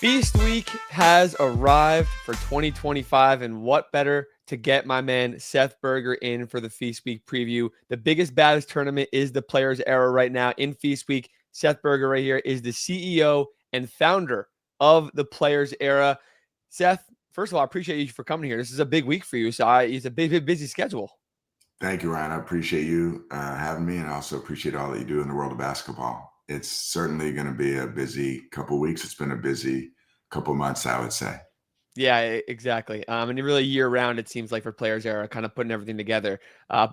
Feast Week has arrived for 2025, and what better to get my man Seth Berger in for the Feast Week preview. The biggest, baddest tournament is the Players Era right now in Feast Week. Seth Berger right here is the CEO and founder of the Players Era. Seth, first of all, I appreciate you for coming here. This is a big week for you, so it's a big, busy schedule. Thank you, Ryan. I appreciate you having me, and I also appreciate all that you do in the world of basketball. It's certainly going to be a busy couple of weeks. It's been a busy couple of months, I would say. Yeah, exactly. And really year round, it seems like for Players Era, kind of putting everything together.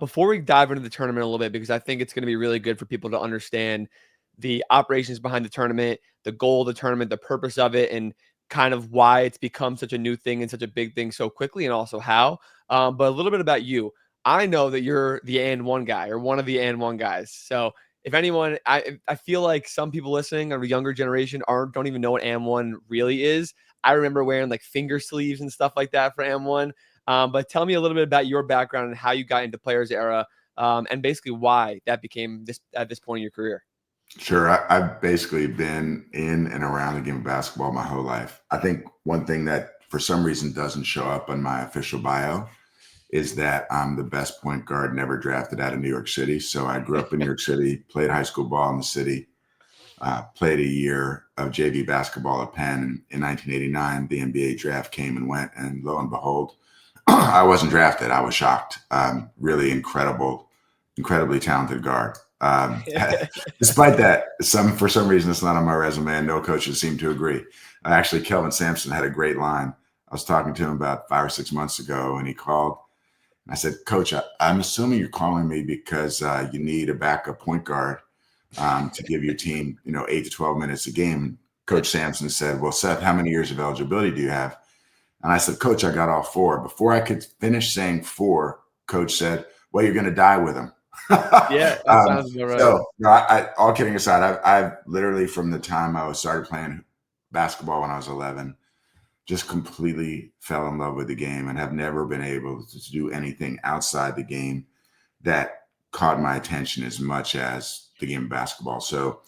Before we dive into the tournament a little bit, because I think it's going to be really good for people to understand the operations behind the tournament, the goal of the tournament, the purpose of it, and kind of why it's become such a new thing and such a big thing so quickly, and also how. But a little bit about you. I know that you're the and one guy, or one of the and one guys. So if anyone, I feel like some people listening of a younger generation don't even know what and one really is. I remember wearing like finger sleeves and stuff like that for M1. But tell me a little bit about your background and how you got into Players Era, and basically why that became this at this point in your career. Sure. I've basically been in and around the game of basketball my whole life. I think one thing that for some reason doesn't show up on my official bio is that I'm the best point guard never drafted out of New York City. So I grew up in New York City, played high school ball in the city, played a year of JV basketball at Penn. In 1989, the NBA draft came and went, and lo and behold, I wasn't drafted. I was shocked. Really incredibly talented guard. Despite that, for some reason, it's not on my resume, and no coaches seem to agree. Actually, Kelvin Sampson had a great line. I was talking to him about 5 or 6 months ago, and he called. I said, Coach, I'm assuming you're calling me because you need a backup point guard to give your team, 8 to 12 minutes a game. Coach Sampson said, well, Seth, how many years of eligibility do you have? And I said, Coach, I got all 4. Before I could finish saying 4, Coach said, well, you're going to die with them. Yeah, that sounds about right. So, I all kidding aside, I've literally, from the time I started playing basketball when I was 11, just completely fell in love with the game and have never been able to do anything outside the game that caught my attention as much as the game of basketball. So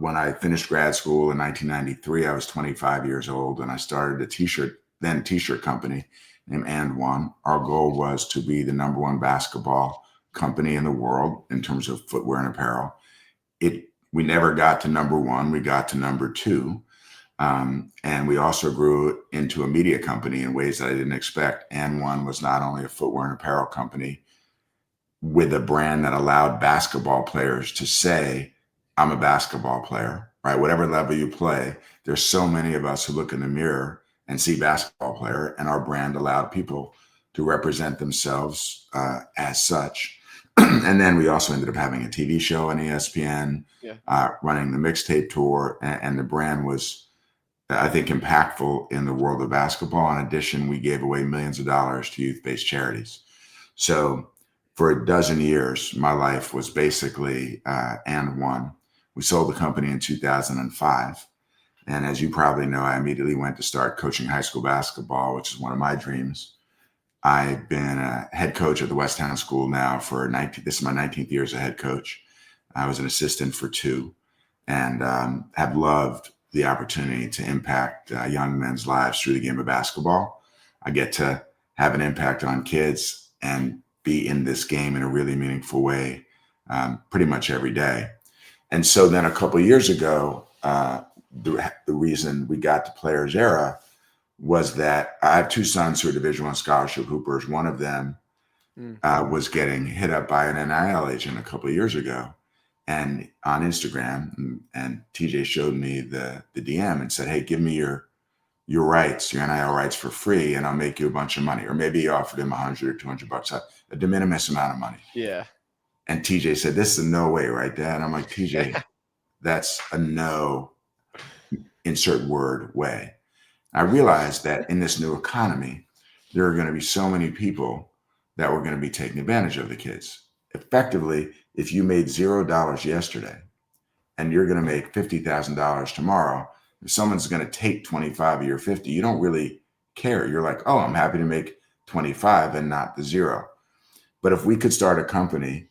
when I finished grad school in 1993, I was 25 years old, and I started a t-shirt company named And One. Our goal was to be the number one basketball company in the world in terms of footwear and apparel. We never got to number one. We got to number 2. And we also grew into a media company in ways that I didn't expect. And One was not only a footwear and apparel company with a brand that allowed basketball players to say, I'm a basketball player, right? Whatever level you play, there's so many of us who look in the mirror and see basketball player, and our brand allowed people to represent themselves as such. And then we also ended up having a TV show on ESPN, running the mixtape tour, and the brand was, I think, impactful in the world of basketball. In addition, we gave away millions of dollars to youth-based charities. So for a dozen years, my life was basically And One. We sold the company in 2005. And as you probably know, I immediately went to start coaching high school basketball, which is one of my dreams. I've been a head coach at the Westtown School now for this is my 19th year as a head coach. I was an assistant for 2, and have loved the opportunity to impact young men's lives through the game of basketball. I get to have an impact on kids and be in this game in a really meaningful way pretty much every day. And so then a couple of years ago, the reason we got to Players Era was that I have 2 sons who are Division I scholarship hoopers. One of them was getting hit up by an NIL agent a couple of years ago, and on Instagram, and TJ showed me the DM and said, hey, give me your rights, your NIL rights for free, and I'll make you a bunch of money. Or maybe he offered him $100 or $200, a de minimis amount of money. Yeah. And TJ said, this is a no way, right, Dad? I'm like, TJ, that's a no, insert word, way. I realized that in this new economy, there are going to be so many people that were going to be taking advantage of the kids. Effectively, if you made $0 yesterday and you're going to make $50,000 tomorrow, if someone's going to take 25 of your 50, you don't really care. You're like, oh, I'm happy to make 25 and not the 0. But if we could start a company,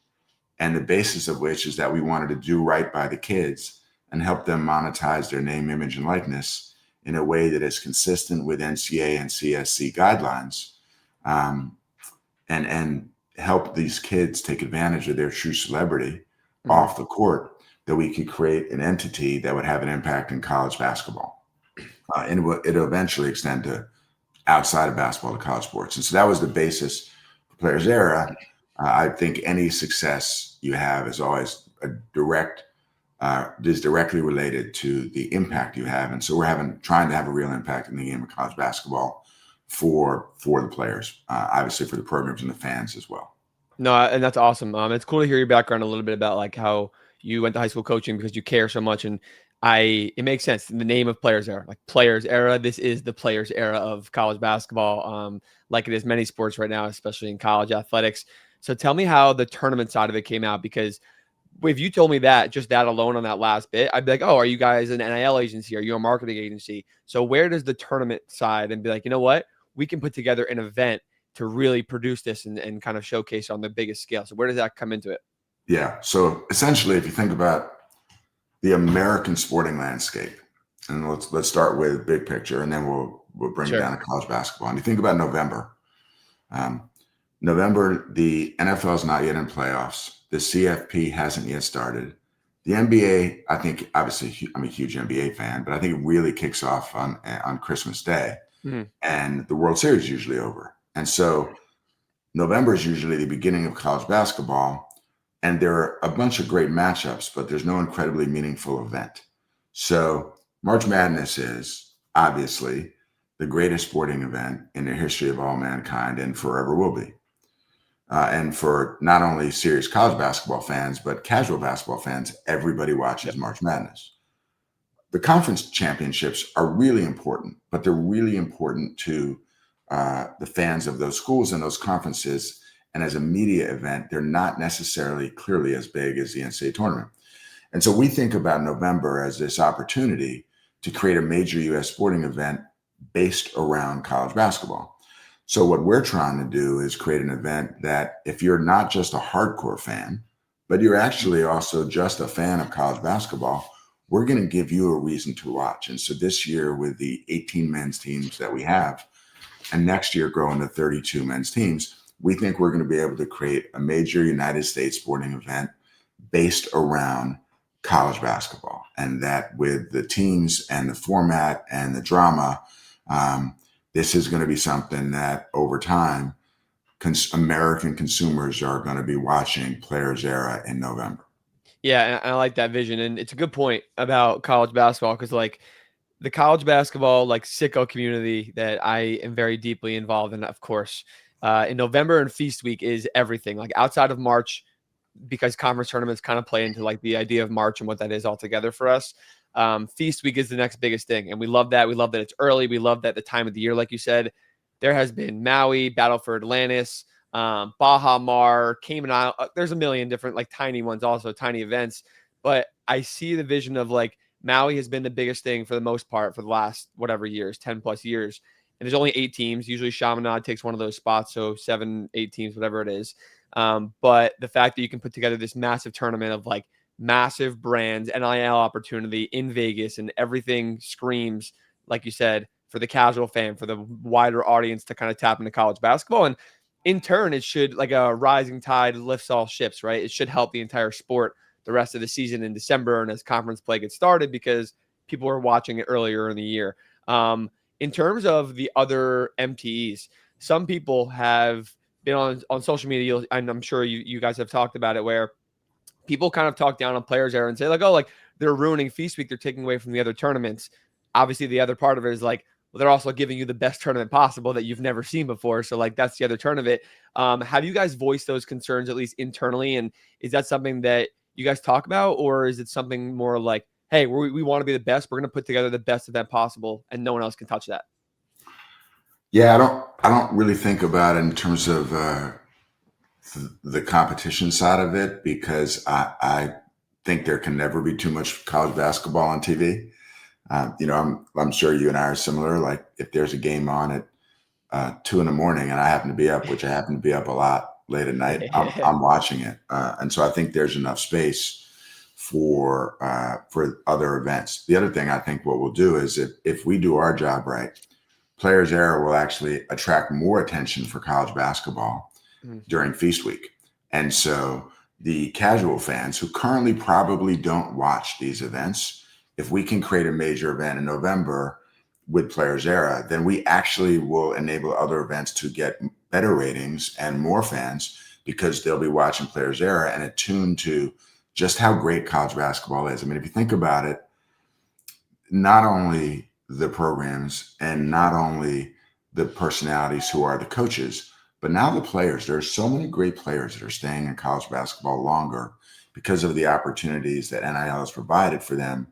and the basis of which is that we wanted to do right by the kids and help them monetize their name, image, and likeness, in a way that is consistent with NCAA and CSC guidelines, and help these kids take advantage of their true celebrity off the court, that we could create an entity that would have an impact in college basketball. And it'll eventually extend to outside of basketball to college sports. And so that was the basis for Players Era. I think any success you have is always is directly related to the impact you have. And so we're trying to have a real impact in the game of college basketball for the players, obviously for the programs and the fans as well. No, and that's awesome. It's cool to hear your background a little bit about like how you went to high school coaching because you care so much. And it makes sense in the name of Players Era, like Players Era. This is the Players Era of college basketball, like it is many sports right now, especially in college athletics. So tell me how the tournament side of it came out, because if you told me that, just that alone on that last bit, I'd be like, oh, are you guys an NIL agency? Are you a marketing agency? So where does the tournament side and be like, you know what, we can put together an event to really produce this and kind of showcase on the biggest scale. So where does that come into it? Yeah. So essentially, if you think about the American sporting landscape, and let's start with big picture, and then we'll bring it down to college basketball. And you think about November. November, the NFL is not yet in playoffs. The CFP hasn't yet started. The NBA, I think, obviously, I'm a huge NBA fan, but I think it really kicks off on Christmas Day, and the World Series is usually over. And so November is usually the beginning of college basketball, and there are a bunch of great matchups, but there's no incredibly meaningful event. So March Madness is obviously the greatest sporting event in the history of all mankind and forever will be. And for not only serious college basketball fans, but casual basketball fans, everybody watches March Madness. The conference championships are really important, but they're really important to the fans of those schools and those conferences. And as a media event, they're not necessarily clearly as big as the NCAA tournament. And so we think about November as this opportunity to create a major U.S. sporting event based around college basketball. So what we're trying to do is create an event that if you're not just a hardcore fan, but you're actually also just a fan of college basketball, we're going to give you a reason to watch. And so this year with the 18 men's teams that we have, and next year growing to 32 men's teams, we think we're going to be able to create a major United States sporting event based around college basketball. And that with the teams and the format and the drama, this is going to be something that over time, American consumers are going to be watching Players Era in November. Yeah, and I like that vision. And it's a good point about college basketball, because like the college basketball, like sicko community that I am very deeply involved in, of course, in November and Feast Week is everything. Like outside of March, because conference tournaments kind of play into like the idea of March and what that is altogether for us. Feast Week is the next biggest thing. And we love that. We love that it's early. We love that the time of the year, like you said, there has been Maui, Battle for Atlantis, Baja Mar, Cayman Island. There's a million different like tiny ones, also tiny events. But I see the vision of like Maui has been the biggest thing for the most part for the last whatever years, 10 plus years. And there's only 8 teams. Usually Chaminade takes one of those spots. So 7, 8 teams, whatever it is. But the fact that you can put together this massive tournament of like massive brands, NIL opportunity in Vegas, and everything screams, like you said, for the casual fan, for the wider audience to kind of tap into college basketball. And in turn, it should, like a rising tide lifts all ships, right? It should help the entire sport the rest of the season in December and as conference play gets started, because people are watching it earlier in the year. In terms of the other MTEs, some people have been on social media, and I'm sure you guys have talked about it, where people kind of talk down on Players Era and say like, oh, like they're ruining Feast Week. They're taking away from the other tournaments. Obviously, the other part of it is like, well, they're also giving you the best tournament possible that you've never seen before. So like, that's the other turn of it. Have you guys voiced those concerns, at least internally? And is that something that you guys talk about, or is it something more like, hey, we want to be the best. We're going to put together the best event possible, and no one else can touch that? Yeah, I don't really think about it in terms of the competition side of it, because I think there can never be too much college basketball on TV. I'm sure you and I are similar. Like if there's a game on at 2 a.m. and I happen to be up, which I happen to be up a lot late at night, I'm watching it. And so I think there's enough space for other events. The other thing I think what we'll do is if we do our job right, Players Era will actually attract more attention for college basketball during Feast Week. And so the casual fans who currently probably don't watch these events, if we can create a major event in November with Players Era, then we actually will enable other events to get better ratings and more fans because they'll be watching Players Era and attuned to just how great college basketball is. I mean, if you think about it, not only the programs and not only the personalities who are the coaches, but now the players. There are so many great players that are staying in college basketball longer because of the opportunities that NIL has provided for them,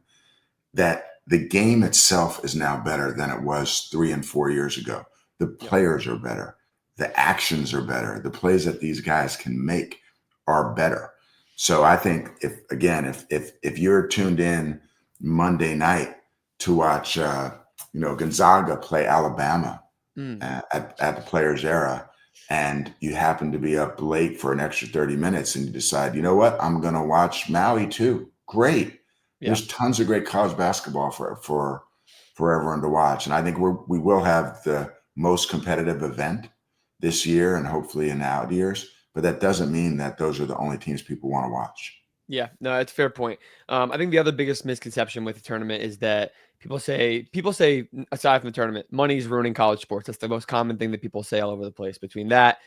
that the game itself is now better than it was 3 and 4 years ago. The players are better. The actions are better. The plays that these guys can make are better. So I think if you're tuned in Monday night to watch Gonzaga play Alabama at the Players Era, and you happen to be up late for an extra 30 minutes and you decide, you know what, I'm going to watch Maui too. Great. There's tons of great college basketball for everyone to watch. And I think we will have the most competitive event this year and hopefully in out years. But that doesn't mean that those are the only teams people want to watch. Yeah, no, it's a fair point. I think the other biggest misconception with the tournament is that people say, aside from the tournament, money's ruining college sports. That's the most common thing that people say all over the place. Between that,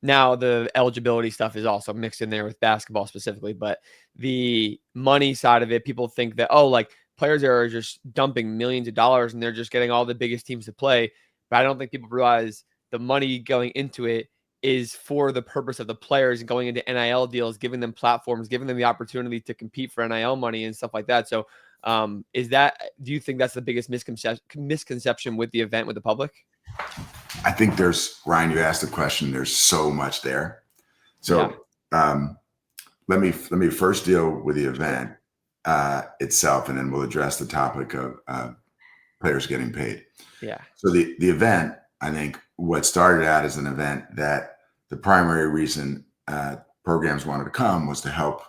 now the eligibility stuff is also mixed in there with basketball specifically, but the money side of it, people think that, like Players are just dumping millions of dollars and they're just getting all the biggest teams to play. But I don't think people realize the money going into it is for the purpose of the players and going into NIL deals, giving them platforms, giving them the opportunity to compete for NIL money and stuff like that. So do you think that's the biggest misconception with the event with the public? I think Ryan, you asked the question, there's so much there. So let me first deal with the event itself, and then we'll address the topic of players getting paid. Yeah. So the event, I think what started out as an event that the primary reason programs wanted to come was to help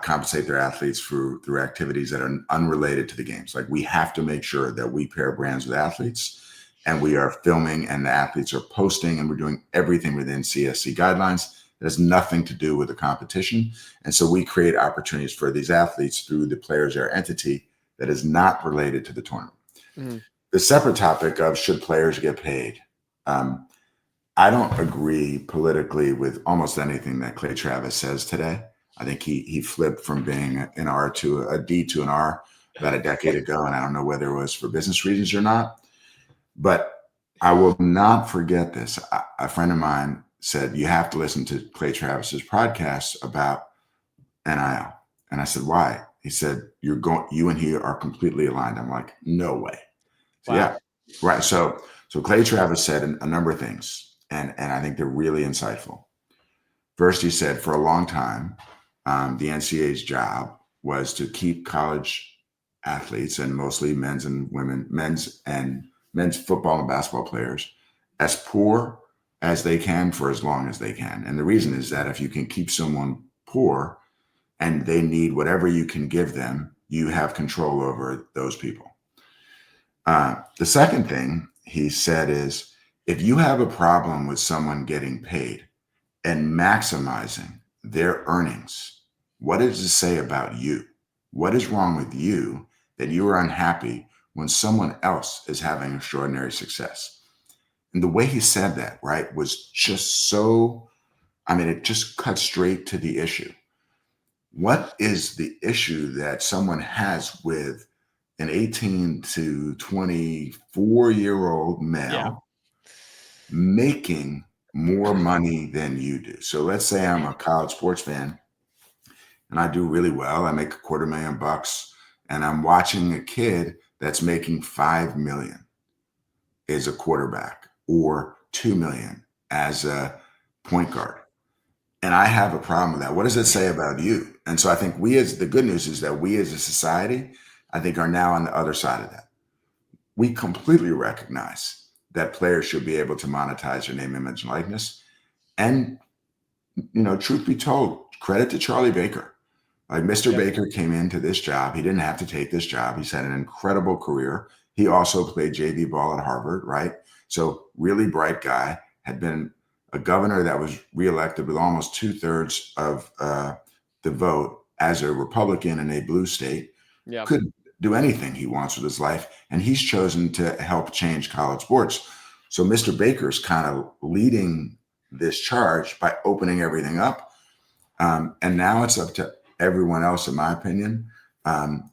compensate their athletes through activities that are unrelated to the games. Like, we have to make sure that we pair brands with athletes and we are filming and the athletes are posting and we're doing everything within CSC guidelines that has nothing to do with the competition. And so we create opportunities for these athletes through the Players Era entity that is not related to the tournament. Mm-hmm. The separate topic of should players get paid? I don't agree politically with almost anything that Clay Travis says today. I think he flipped from being an R to a D to an R about a decade ago, and I don't know whether it was for business reasons or not. But I will not forget this. A friend of mine said, you have to listen to Clay Travis's podcast about NIL. And I said, why? He said, you and he are completely aligned. I'm like, no way. Wow. Yeah, right. So Clay Travis said a number of things, and I think they're really insightful. First, he said for a long time, the NCAA's job was to keep college athletes, and mostly men's football and basketball players, as poor as they can for as long as they can. And the reason is that if you can keep someone poor and they need whatever you can give them, you have control over those people. The second thing he said is, if you have a problem with someone getting paid and maximizing their earnings, what does it say about you? What is wrong with you that you are unhappy when someone else is having extraordinary success? And the way he said that, right, was just so, it just cut straight to the issue. What is the issue that someone has with an 18 to 24-year-old male making more money than you do? So let's say I'm a college sports fan and I do really well. I make $250,000 and I'm watching a kid that's making $5 million as a quarterback or $2 million as a point guard. And I have a problem with that. What does it say about you? And so I think the good news is that we as a society, I think, are now on the other side of that. We completely recognize that players should be able to monetize their name, image, and likeness. And, truth be told, credit to Charlie Baker. Like Mr. Baker came into this job. He didn't have to take this job. He's had an incredible career. He also played JV ball at Harvard, right? So really bright guy, had been a governor that was reelected with almost 2/3 of the vote as a Republican in a blue state. Yeah. Could do anything he wants with his life. And he's chosen to help change college sports. So Mr. Baker's kind of leading this charge by opening everything up. And now it's up to everyone else, in my opinion,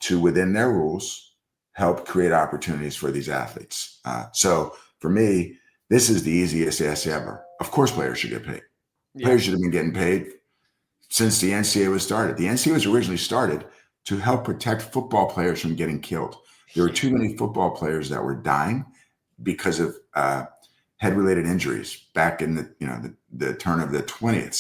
to, within their rules, help create opportunities for these athletes. So for me, this is the easiest ask ever. Of course, players should get paid. Yeah. Players should have been getting paid since the NCAA was started. The NCAA was originally started to help protect football players from getting killed. There were too many football players that were dying because of head-related injuries back in the turn of the 20th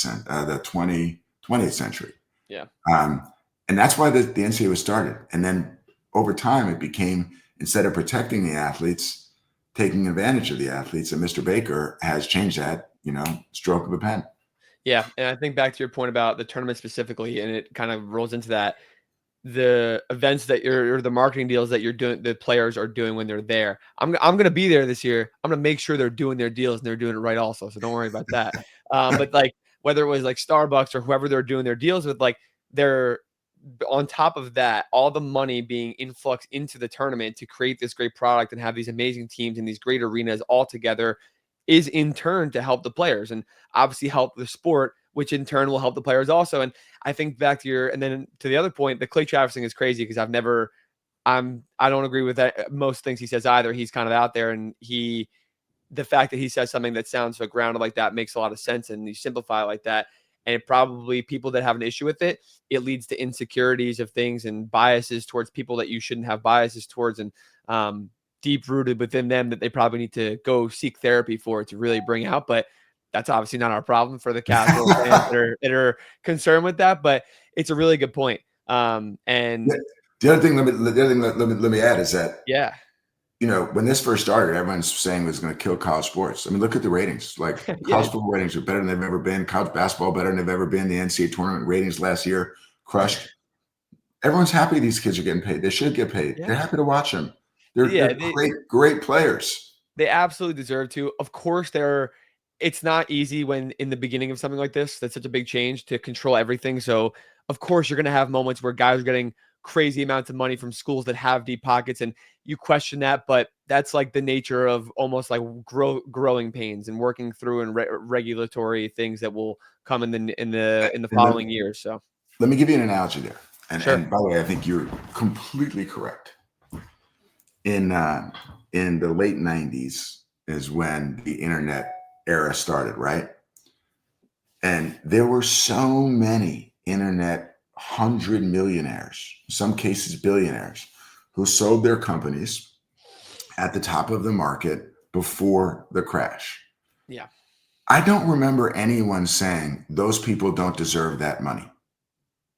century. Yeah. And that's why the NCAA was started. And then over time, it became, instead of protecting the athletes, taking advantage of the athletes. And Mr. Baker has changed that, stroke of a pen. Yeah. And I think back to your point about the tournament specifically, and it kind of rolls into that. The events that or the marketing deals that you're doing, the players are doing when they're there. I'm going to be there this year. I'm going to make sure they're doing their deals and they're doing it right also. So don't worry about that. But like, whether it was like Starbucks or whoever they're doing their deals with, like they're on top of that, all the money being influx into the tournament to create this great product and have these amazing teams in these great arenas all together is in turn to help the players and obviously help the sport, which in turn will help the players also. And I think back to and then to the other point, the Clay Travis thing is crazy because I don't agree with that. Most things he says either. He's kind of out there, and the fact that he says something that sounds so grounded like that makes a lot of sense, and you simplify it like that. And it probably, people that have an issue with it, it leads to insecurities of things and biases towards people that you shouldn't have biases towards, and deep rooted within them that they probably need to go seek therapy for to really bring out. But that's obviously not our problem for the casual fans that are concerned with that. But it's a really good point. And the other thing, let me add is that, yeah, when this first started, everyone's saying it was going to kill college sports. I mean, look at the ratings. Like college football ratings are better than they've ever been. College basketball better than they've ever been. The NCAA tournament ratings last year crushed. Everyone's happy these kids are getting paid. They should get paid. Yeah. They're happy to watch them. They're great players. They absolutely deserve to. Of course, it's not easy when in the beginning of something like this, that's such a big change, to control everything. So of course you're going to have moments where guys are getting crazy amounts of money from schools that have deep pockets, and you question that, but that's like the nature of almost like growing pains and working through and regulatory things that will come in the following years. So let me give you an analogy there. And, sure. And by the way, I think you're completely correct. In the late 90s is when the internet era started, right? And there were so many internet 100 millionaires, in some cases billionaires, who sold their companies at the top of the market before the crash. Yeah. I don't remember anyone saying those people don't deserve that money.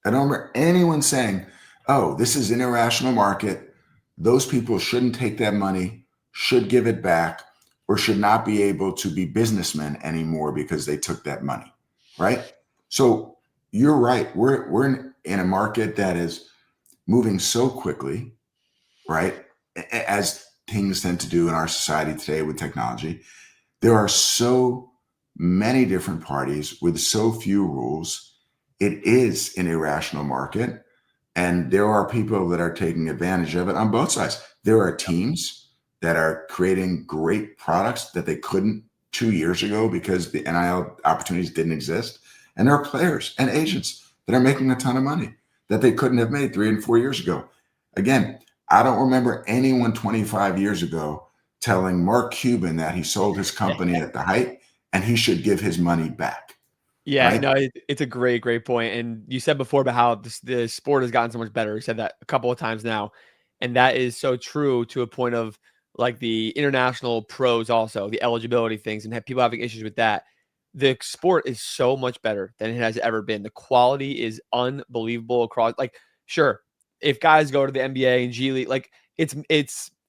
I don't remember anyone saying, oh, this is an irrational market. Those people shouldn't take that money, should give it back, or should not be able to be businessmen anymore because they took that money, right? So you're right. We're in a market that is moving so quickly, right? As things tend to do in our society today with technology. There are so many different parties with so few rules. It is an irrational market, and there are people that are taking advantage of it on both sides. There are teams that are creating great products that they couldn't 2 years ago because the NIL opportunities didn't exist. And there are players and agents that are making a ton of money that they couldn't have made 3 and 4 years ago. Again, I don't remember anyone 25 years ago telling Mark Cuban that he sold his company at the height and he should give his money back. Yeah, right? no, it's a great point. And you said before about how the sport has gotten so much better. You said that a couple of times now. And that is so true, to a point of like the international pros also, the eligibility things, and have people having issues with that. The sport is so much better than it has ever been. The quality is unbelievable across, like, sure, if guys go to the NBA and G League, like it's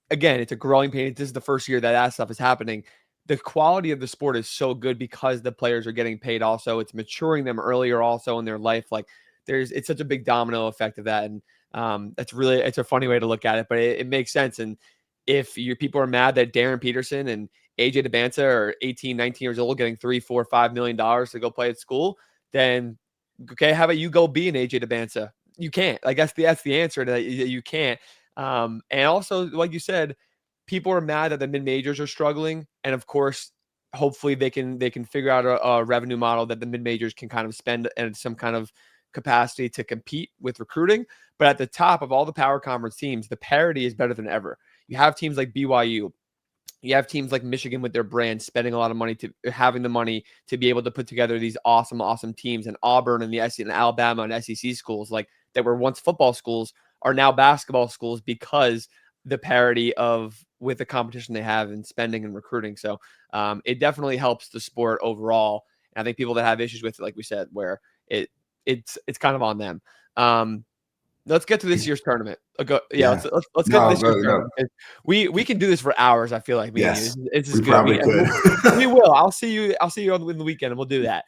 again, it's a growing pain. This is the first year that stuff is happening. The quality of the sport is so good because the players are getting paid also. It's maturing them earlier also in their life. Like it's such a big domino effect of that. And it's a funny way to look at it, but it makes sense. And if your people are mad that Darren Peterson and AJ DeBanza are 18, 19 years old, getting $3, $4, $5 million to go play at school, then okay, how about you go be an AJ DeBanza? You can't. Like that's the answer to that. You can't. And also, like you said, people are mad that the mid majors are struggling, and of course, hopefully they can figure out a revenue model that the mid majors can kind of spend in some kind of capacity to compete with recruiting. But at the top of all the power conference teams, the parity is better than ever. You have teams like BYU. You have teams like Michigan with their brand spending a lot of money to having the money to be able to put together these awesome teams, and Auburn and the SEC and Alabama and SEC schools like that were once football schools are now basketball schools because the parity of with the competition they have in spending and recruiting. So it definitely helps the sport overall. And I think people that have issues with it, like we said, where it's kind of on them. Let's get to this year's tournament. Let's get to this year's tournament. We can do this for hours. I feel like me and you. It's we good. Probably could. We will. I'll see you on the weekend, and we'll do that.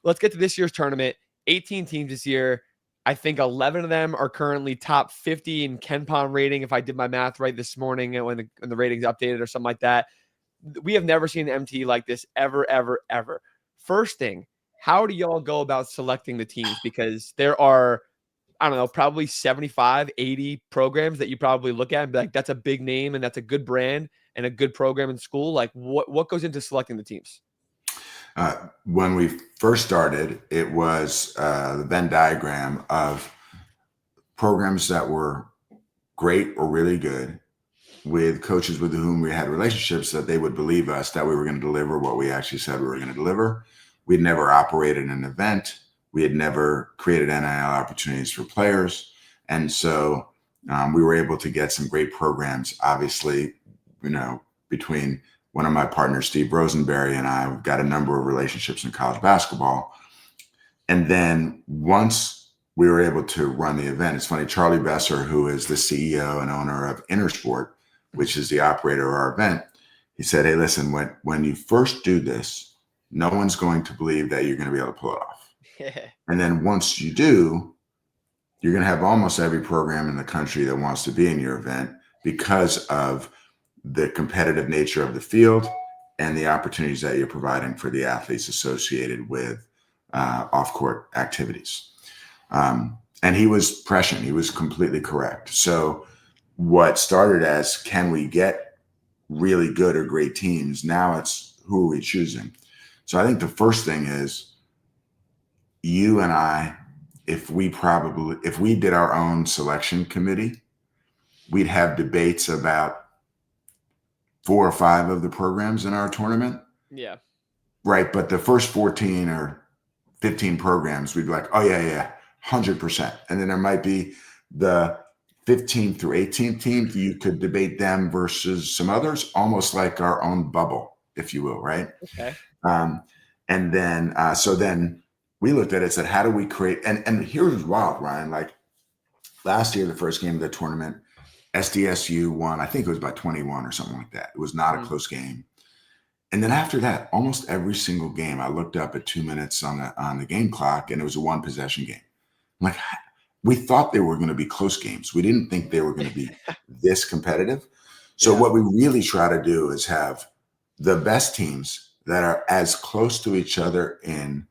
Let's get to this year's tournament. 18 teams this year. I think 11 of them are currently top 50 in KenPom rating. If I did my math right this morning, when the ratings updated or something like that, we have never seen an MT like this ever. First thing, how do y'all go about selecting the teams? Because there are, I don't know, probably 75, 80 programs that you probably look at and be like, that's a big name and that's a good brand and a good program in school. Like what goes into selecting the teams? When we first started, it was the Venn diagram of programs that were great or really good with coaches with whom we had relationships that they would believe us that we were going to deliver what we actually said we were going to deliver. We'd never operated an event. We had never created NIL opportunities for players. And so we were able to get some great programs, obviously, between one of my partners, Steve Rosenberry, and I. We've got a number of relationships in college basketball. And then once we were able to run the event, it's funny, Charlie Besser, who is the CEO and owner of Intersport, which is the operator of our event, he said, hey, listen, when you first do this, no one's going to believe that you're going to be able to pull it off. And then once you do, you're going to have almost every program in the country that wants to be in your event because of the competitive nature of the field and the opportunities that you're providing for the athletes associated with off-court activities. And he was prescient. He was completely correct. So what started as, can we get really good or great teams? Now it's, who are we choosing? So I think the first thing is, you and I, if we did our own selection committee, we'd have debates about 4 or 5 of the programs in our tournament. Yeah. Right. But the first 14 or 15 programs, we'd be like, oh yeah, 100%. And then there might be the 15th through 18th team. You could debate them versus some others, almost like our own bubble, if you will. Right. Okay. And then, so then we looked at it and said, how do we create, and here's wild, Ryan, like last year, the first game of the tournament, SDSU won, I think it was by 21 or something like that. It was not a close game. And then after that, almost every single game, I looked up at 2 minutes on the game clock, and it was a 1 possession game. I'm like, we thought they were going to be close games. We didn't think they were going to be this competitive. So what we really try to do is have the best teams that are as close to each other in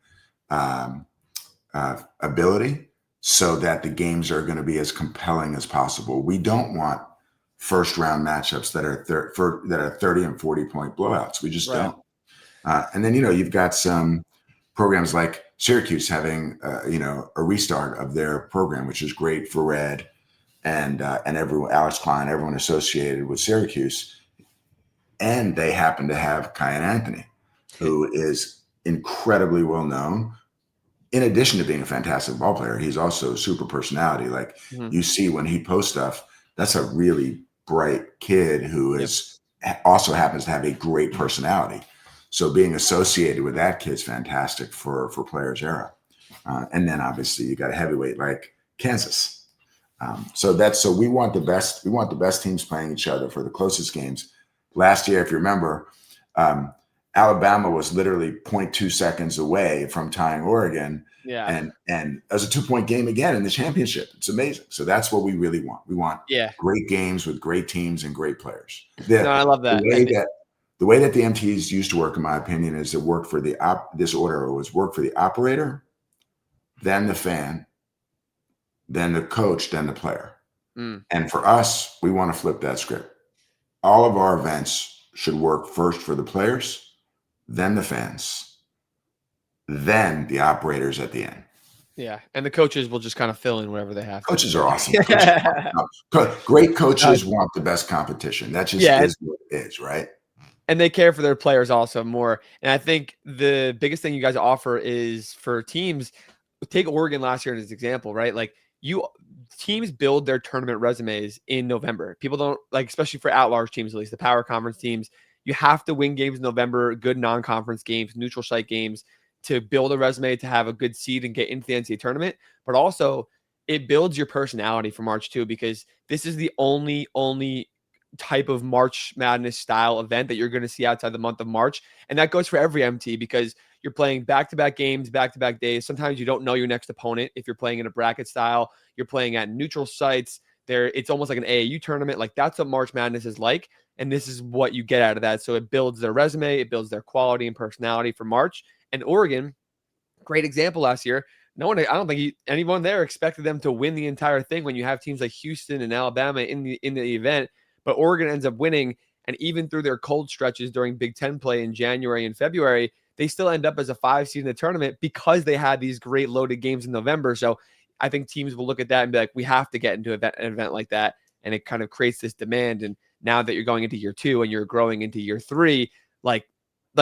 ability, so that the games are going to be as compelling as possible. We don't want first round matchups that are 30 and 40 point blowouts. We just don't. And then, you've got some programs like Syracuse having, a restart of their program, which is great for Red and everyone, Alex Klein, everyone associated with Syracuse. And they happen to have Kyan Anthony, who is incredibly well known. In addition to being a fantastic ball player, he's also a super personality. Like you see when he posts stuff, that's a really bright kid who also happens to have a great personality. So being associated with that kid's fantastic for Players Era. And then obviously you got a heavyweight like Kansas. So we want the best. We want the best teams playing each other for the closest games. Last year, if you remember, Alabama was literally 0.2 seconds away from tying Oregon. Yeah. And it was a 2-point game again in the championship. It's amazing. So that's what we really want. We want great games with great teams and great players. No, I love that. The way that the MTs used to work, in my opinion, is it worked for this order was work for the operator, then the fan, then the coach, then the player. And for us, we want to flip that script. All of our events should work first for the players, then the fans, then the operators at the end. Yeah, and the coaches will just kind of fill in wherever they have to. Coaches are awesome. Great coaches want the best competition. That just is what it is, right? And they care for their players also more. And I think the biggest thing you guys offer is for teams. Take Oregon last year as an example, right? Like teams build their tournament resumes in November. People don't like, especially for at-large teams, at least the power conference teams, you have to win games in November, good non-conference games, neutral site games to build a resume, to have a good seed and get into the NCAA tournament. But also it builds your personality for March too, because this is the only type of March Madness style event that you're going to see outside the month of March. And that goes for every MT, because you're playing back-to-back games, back-to-back days. Sometimes you don't know your next opponent. If you're playing in a bracket style, you're playing at neutral sites there. It's almost like an AAU tournament. Like that's what March Madness is like. And this is what you get out of that. So it builds their resume, it builds their quality and personality for March. And Oregon, great example last year. I don't think anyone there expected them to win the entire thing when you have teams like Houston and Alabama in the event. But Oregon ends up winning, and even through their cold stretches during Big Ten play in January and February, they still end up as a 5 seed in the tournament because they had these great loaded games in November. So I think teams will look at that and be like, we have to get into an event like that, and it kind of creates this demand. And now that you're going into year 2 and you're growing into year 3, like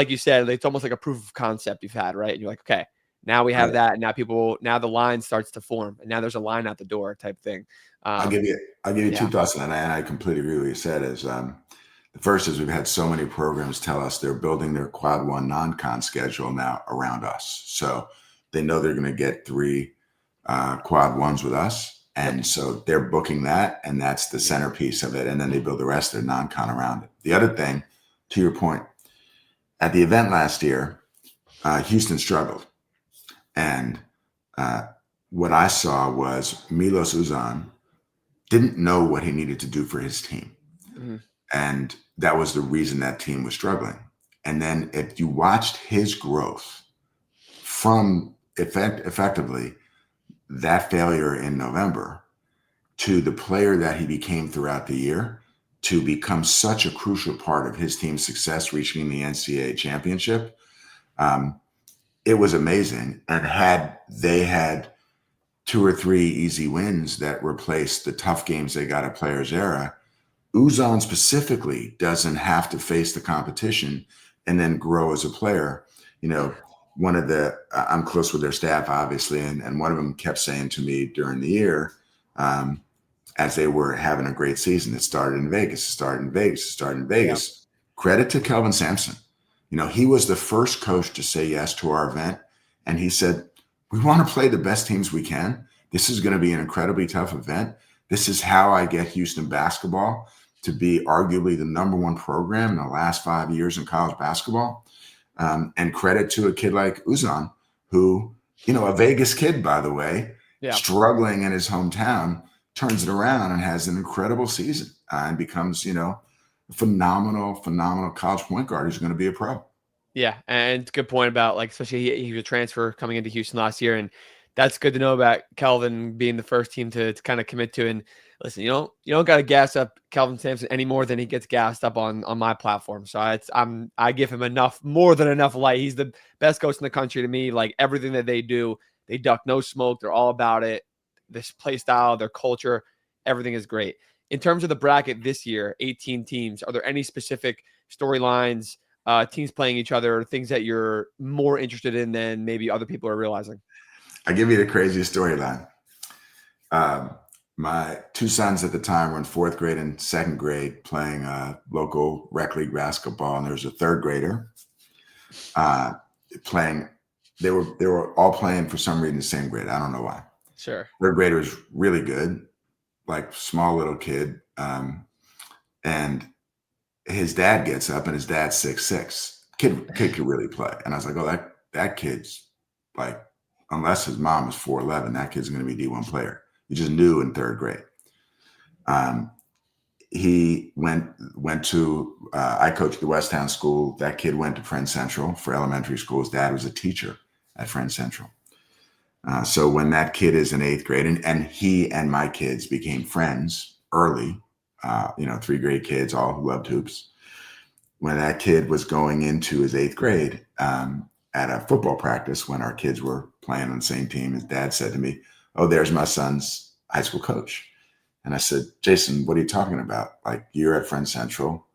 you said, it's almost like a proof of concept you've had, right? And you're like, okay, now we have that, and now the line starts to form, and now there's a line out the door type thing. I'll give you 2 thoughts on that, and I completely agree with what you said. Is the first is we've had so many programs tell us they're building their quad 1 non-con schedule now around us, so they know they're going to get 3 quad 1s with us, and so they're booking that, and that's the centerpiece of it, and then they build the rest of their non-con around it. The other thing, to your point, at the event last year, Houston struggled, and what I saw was Milos Uzan didn't know what he needed to do for his team. Mm-hmm. And that was the reason that team was struggling. And then if you watched his growth from effectively that failure in November to the player that he became throughout the year, to become such a crucial part of his team's success reaching the NCAA championship, it was amazing. And had they had 2 or 3 easy wins that replaced the tough games they got at Players Era, Uzan specifically doesn't have to face the competition and then grow as a player. You know, I'm close with their staff, obviously, and one of them kept saying to me during the year, as they were having a great season, it started in Vegas. Yeah. Credit to Kelvin Sampson. You know, he was the first coach to say yes to our event. And he said, we want to play the best teams we can. This is going to be an incredibly tough event. This is how I get Houston basketball to be arguably the #1 program in the last 5 years in college basketball. And credit to a kid like Uzan, who, you know, a Vegas kid, by the way, struggling in his hometown, turns it around and has an incredible season and becomes, you know, a phenomenal college point guard who's going to be a pro. Yeah, and good point about, like, especially he was a transfer coming into Houston last year, and that's good to know about Kelvin being the first team to kind of commit to. And listen, you don't got to gas up Kelvin Sampson any more than he gets gassed up on my platform. So I give him more than enough light. He's the best coach in the country to me. Like, everything that they do, they duck no smoke. They're all about it. This play style, their culture, everything is great. In terms of the bracket this year, 18 teams, are there any specific storylines, teams playing each other, things that you're more interested in than maybe other people are realizing? I'll give you the craziest storyline. My 2 sons at the time were in 4th grade and 2nd grade playing local rec league basketball, and there was a 3rd grader playing. They were all playing for some reason the same grade. I don't know why. Sure. 3rd grader was really good, like small little kid, and his dad gets up, and his dad's 6'6", kid could really play. And I was like, oh, that kid's like, unless his mom is 4'11", that kid's going to be a D1 player. You just knew in third grade. He went to, I coached the Westtown school. That kid went to Friends Central for elementary school. His dad was a teacher at Friends Central. So when that kid is in 8th grade, and he and my kids became friends early, 3 grade kids, all who loved hoops. When that kid was going into his 8th grade, at a football practice, when our kids were playing on the same team, his dad said to me, oh, there's my son's high school coach. And I said, Jason, what are you talking about? Like, you're at Friends Central.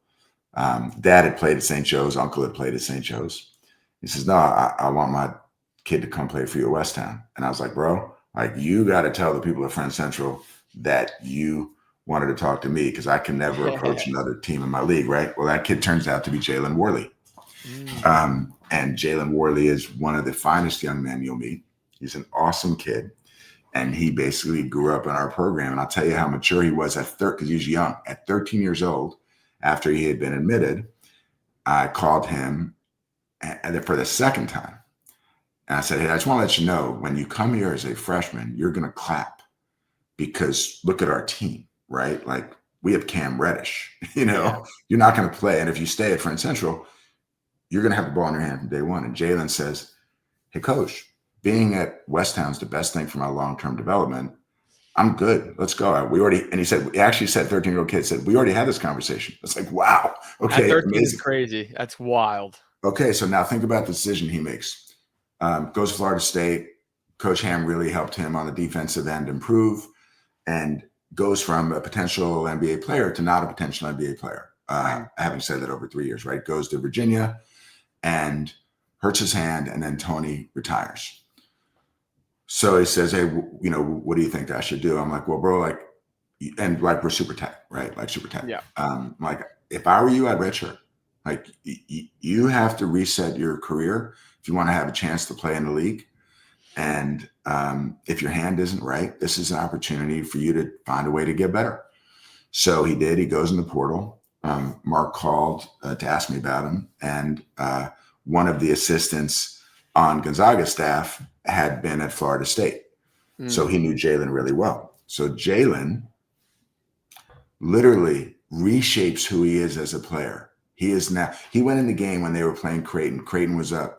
Dad had played at St. Joe's. Uncle had played at St. Joe's. He says, no, I want my kid to come play for you at Westtown. And I was like, bro, like, you got to tell the people at Friends Central that you wanted to talk to me, because I can never approach another team in my league, right? Well, that kid turns out to be Jalen Warley. And Jalen Warley is one of the finest young men you'll meet. He's an awesome kid. And he basically grew up in our program. And I'll tell you how mature he was because he was young. At 13 years old, after he had been admitted, I called him for the second time. And I said, hey, I just want to let you know, when you come here as a freshman, you're going to clap, because look at our team, right? Like, we have Cam Reddish, you're not going to play. And if you stay at Friends Central, you're going to have the ball in your hand from day one. And Jalen says, hey, coach, being at Westtown's the best thing for my long-term development. I'm good. Let's go. He actually said, 13-year-old kid said, we already had this conversation. It's like, wow. Okay. At 13 amazing. is crazy. That's wild. Okay. So now think about the decision he makes. Goes to Florida State. Coach Ham really helped him on the defensive end improve, and goes from a potential NBA player to not a potential NBA player. Having said that, over 3 years, right? Goes to Virginia and hurts his hand, and then Tony retires. So he says, hey, what do you think I should do? I'm like, well, bro, we're super tight, right? Like, super tight. Yeah. Like, if I were you, I'd redshirt. Like, you have to reset your career if you want to have a chance to play in the league. And if your hand isn't right, this is an opportunity for you to find a way to get better. So he did. He goes in the portal. Mark called to ask me about him. And one of the assistants on Gonzaga's staff had been at Florida State. So he knew Jalen really well. So Jalen literally reshapes who he is as a player. He went in the game when they were playing Creighton. Creighton was up,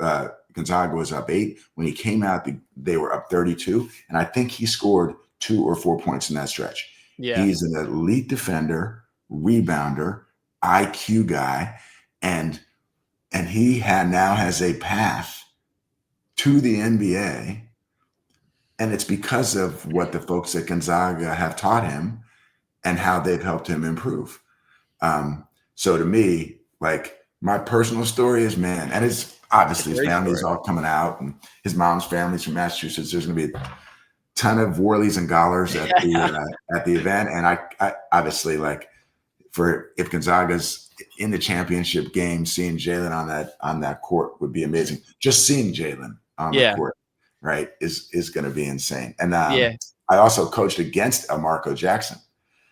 Gonzaga was up 8. When he came out, they were up 32. And I think he scored 2 or 4 points in that stretch. Yeah. He's an elite defender, rebounder, IQ guy. And he now has a path to the NBA. And it's because of what the folks at Gonzaga have taught him and how they've helped him improve. So to me, like, my personal story is, man, and it's obviously his family's all coming out, and his mom's family's from Massachusetts. There's going to be a ton of Warleys and Gollers at the event. And I obviously, like, if Gonzaga's in the championship game, seeing Jalen on that court would be amazing. Just seeing Jalen on the court, right, is going to be insane. And I also coached against Marco Jackson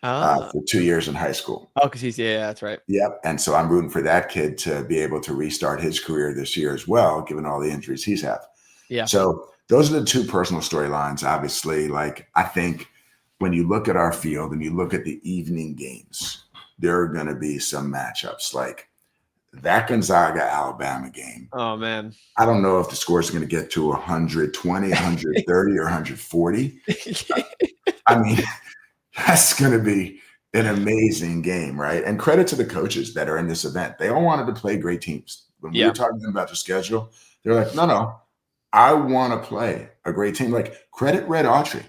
for 2 years in high school. Oh, because that's right. Yep. And so I'm rooting for that kid to be able to restart his career this year as well, given all the injuries he's had. Yeah. So those are the two personal storylines. Obviously, like, I think when you look at our field and you look at the evening games, there are going to be some matchups like that Gonzaga Alabama game. Oh, man. I don't know if the score is going to get to 120, 130, or 140. I mean, that's going to be an amazing game, right? And credit to the coaches that are in this event. They all wanted to play great teams. When we were talking about the schedule, they're like, no, I want to play a great team. Like, credit Red Autry.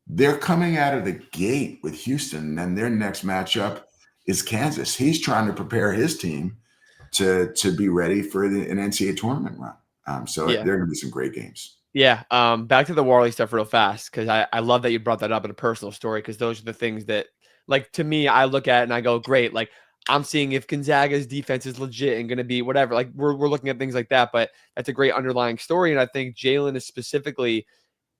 They're coming out of the gate with Houston, and their next matchup is Kansas. He's trying to prepare his team to be ready for an NCAA tournament run. So there are going to be some great games. Yeah. Back to the Warley stuff real fast, because I love that you brought that up in a personal story, because those are the things that, like, to me, I look at and I go, great. Like, I'm seeing if Gonzaga's defense is legit and going to be whatever. Like, we're looking at things like that, but that's a great underlying story. And I think Jalen is specifically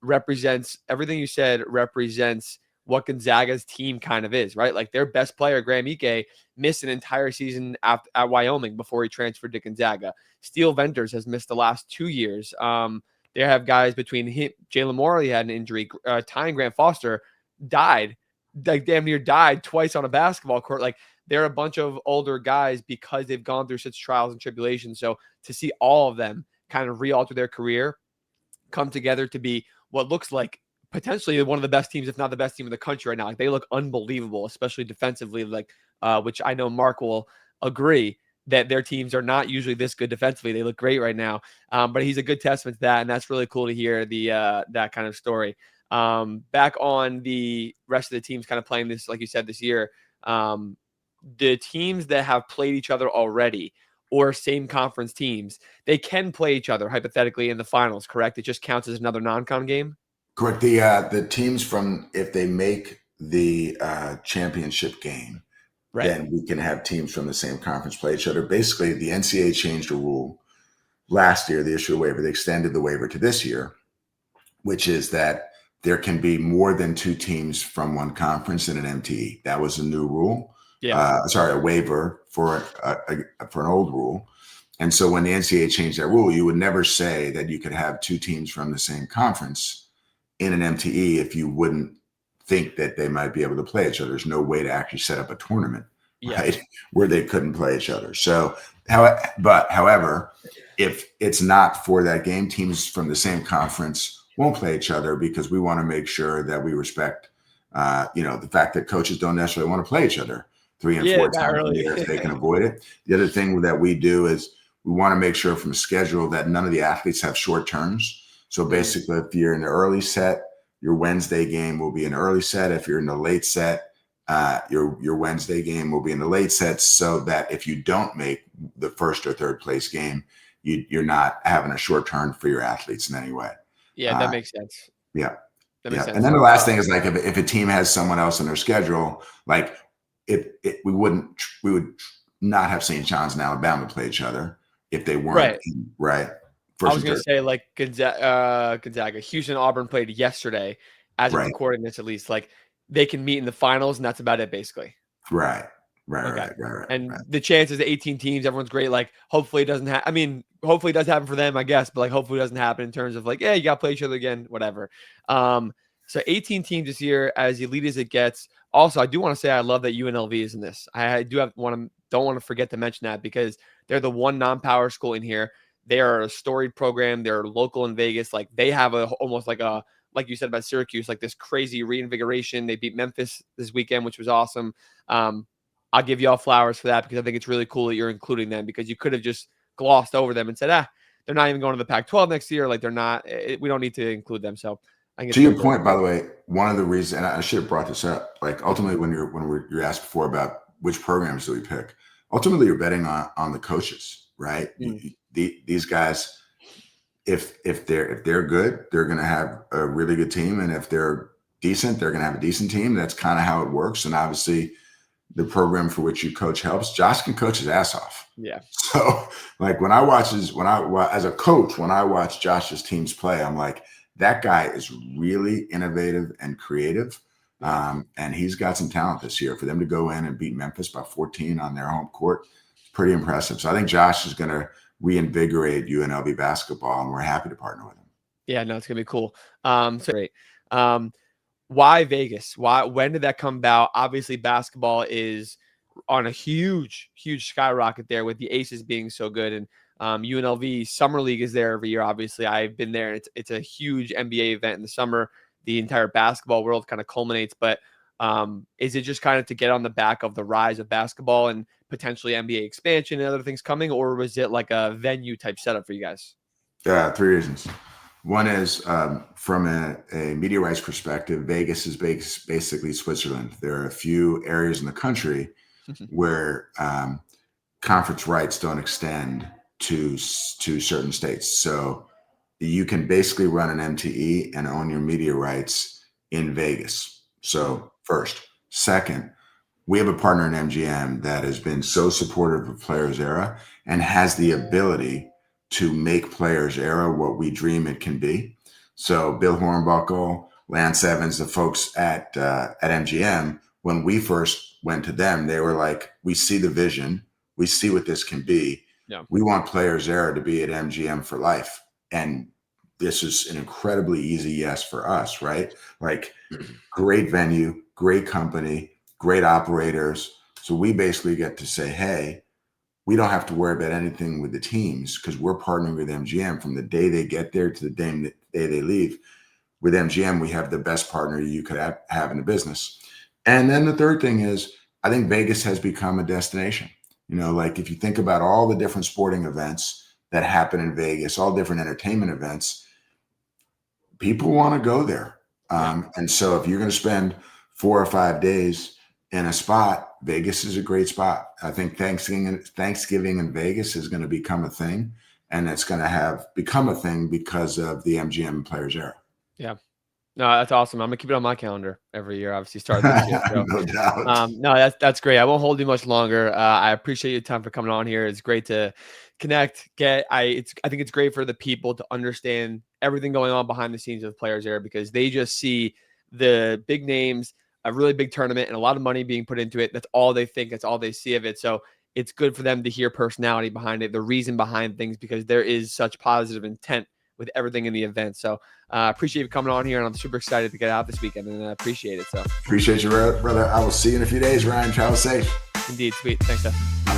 represents everything you said, represents what Gonzaga's team kind of is, right? Like their best player, Graham Ike, missed an entire season at Wyoming before he transferred to Gonzaga. Steele Venters has missed the last 2 years. They have guys between him, Jalen Warley had an injury. Ty and Grant Foster died, like damn near died twice on a basketball court. Like they're a bunch of older guys because they've gone through such trials and tribulations. So to see all of them kind of re-alter their career, come together to be what looks like potentially one of the best teams, if not the best team in the country right now. Like they look unbelievable, especially defensively, like which I know Mark will agree that their teams are not usually this good defensively. They look great right now. But he's a good testament to that. And that's really cool to hear that kind of story. Back on the rest of the teams kind of playing this, like you said, this year, the teams that have played each other already or same conference teams, they can play each other hypothetically in the finals, correct? It just counts as another non-con game? Correct. The teams from, if they make the championship game, Right. then we can have teams from the same conference play each other. Basically, the NCAA changed a rule last year, the issue of waiver. They extended the waiver to this year, which is that there can be more than 2 teams from one conference in an MTE. That was a new rule. Yeah. A waiver for an old rule. And so when the NCAA changed that rule, you would never say that you could have 2 teams from the same conference in an MTE if you wouldn't think that they might be able to play each other. There's no way to actually set up a tournament, right, where they couldn't play each other. So, however, if it's not for that game, teams from the same conference won't play each other because we want to make sure that we respect, the fact that coaches don't necessarily want to play each other 3 and 4 times a year if they can avoid it. The other thing that we do is we want to make sure from a schedule that none of the athletes have short turns. So basically, if you're in the early set, your Wednesday game will be an early set. If you're in the late set, your Wednesday game will be in the late set, so that if you don't make the first or third place game, you're not having a short turn for your athletes in any way. Yeah, that makes sense. Yeah. That makes sense. And then the last thing is, like, if a team has someone else in their schedule, like we would not have St. John's and Alabama play each other if they weren't right. I was going to say, like, Gonzaga, Houston, Auburn played yesterday, as of recording this at least. Like, they can meet in the finals, and that's about it, basically. Right. And the chances, the 18 teams, everyone's great. Like, hopefully it doesn't happen. I mean, hopefully it does happen for them, I guess. But, like, hopefully it doesn't happen in terms of, like, yeah, you got to play each other again, whatever. So 18 teams this year, as elite as it gets. Also, I do want to say I love that UNLV is in this. I don't want to forget to mention that because they're the one non-power school in here. They are a storied program. They're local in Vegas. Like they have almost like you said about Syracuse, like this crazy reinvigoration. They beat Memphis this weekend, which was awesome. I'll give you all flowers for that because I think it's really cool that you're including them because you could have just glossed over them and said, they're not even going to the Pac-12 next year. Like they're not, we don't need to include them. So I think to your point, by the way, one of the reasons, and I should have brought this up, like ultimately when you're asked before about which programs do we pick, ultimately you're betting on the coaches, right? These guys, if they're good, they're going to have a really good team, and if they're decent, they're going to have a decent team. That's kind of how it works. And obviously, the program for which you coach helps. Josh can coach his ass off. Yeah. So, like as a coach, when I watch Josh's teams play, I'm like, that guy is really innovative and creative, and he's got some talent this year. For them to go in and beat Memphis by 14 on their home court, pretty impressive. So I think Josh is going to reinvigorate UNLV basketball, and we're happy to partner with him. Yeah, no, it's gonna be cool. So great. Why Vegas? When did that come about? Obviously, basketball is on a huge skyrocket there with the Aces being so good, and UNLV Summer League is there every year. Obviously, I've been there. It's a huge NBA event in the summer. The entire basketball world kind of culminates, but is it just kind of to get on the back of the rise of basketball and potentially NBA expansion and other things coming, or was it like a venue type setup for you guys? 3 reasons. One is from a media rights perspective, Vegas is basically Switzerland. There are a few areas in the country where conference rights don't extend to certain states. So you can basically run an MTE and own your media rights in Vegas. So first. Second, we have a partner in MGM that has been so supportive of Players Era and has the ability to make Players Era what we dream it can be. So Bill Hornbuckle Lance Evans, the folks at MGM, when we first went to them, they were like, we see the vision. We see what this can be. Yeah. We want Players Era to be at MGM for life. And this is an incredibly easy yes for us, right? Like, great venue, great company, great operators. So we basically get to say, hey, we don't have to worry about anything with the teams because we're partnering with MGM from the day they get there to the day they leave. With MGM, we have the best partner you could have in the business. And then the third thing is, I think Vegas has become a destination. You know, like if you think about all the different sporting events that happen in Vegas, all different entertainment events, people want to go there. And so if you're going to spend 4 or 5 days in a spot, Vegas is a great spot. I think Thanksgiving in Vegas is going to become a thing, and it's going to become a thing because of the MGM Players Era. Yeah. No, that's awesome. I'm gonna keep it on my calendar every year. Obviously, start this year. So, no doubt. No, that's great. I won't hold you much longer. I appreciate your time for coming on here. It's great to connect. I think it's great for the people to understand everything going on behind the scenes of the Players Era because they just see the big names, a really big tournament, and a lot of money being put into it. That's all they think. That's all they see of it. So it's good for them to hear personality behind it, the reason behind things, because there is such positive intent with everything in the event. So appreciate you coming on here, and I'm super excited to get out this weekend, and I appreciate it. So appreciate you, brother. I will see you in a few days, Ryan. Travel safe. Indeed. Sweet. Thanks, Seth.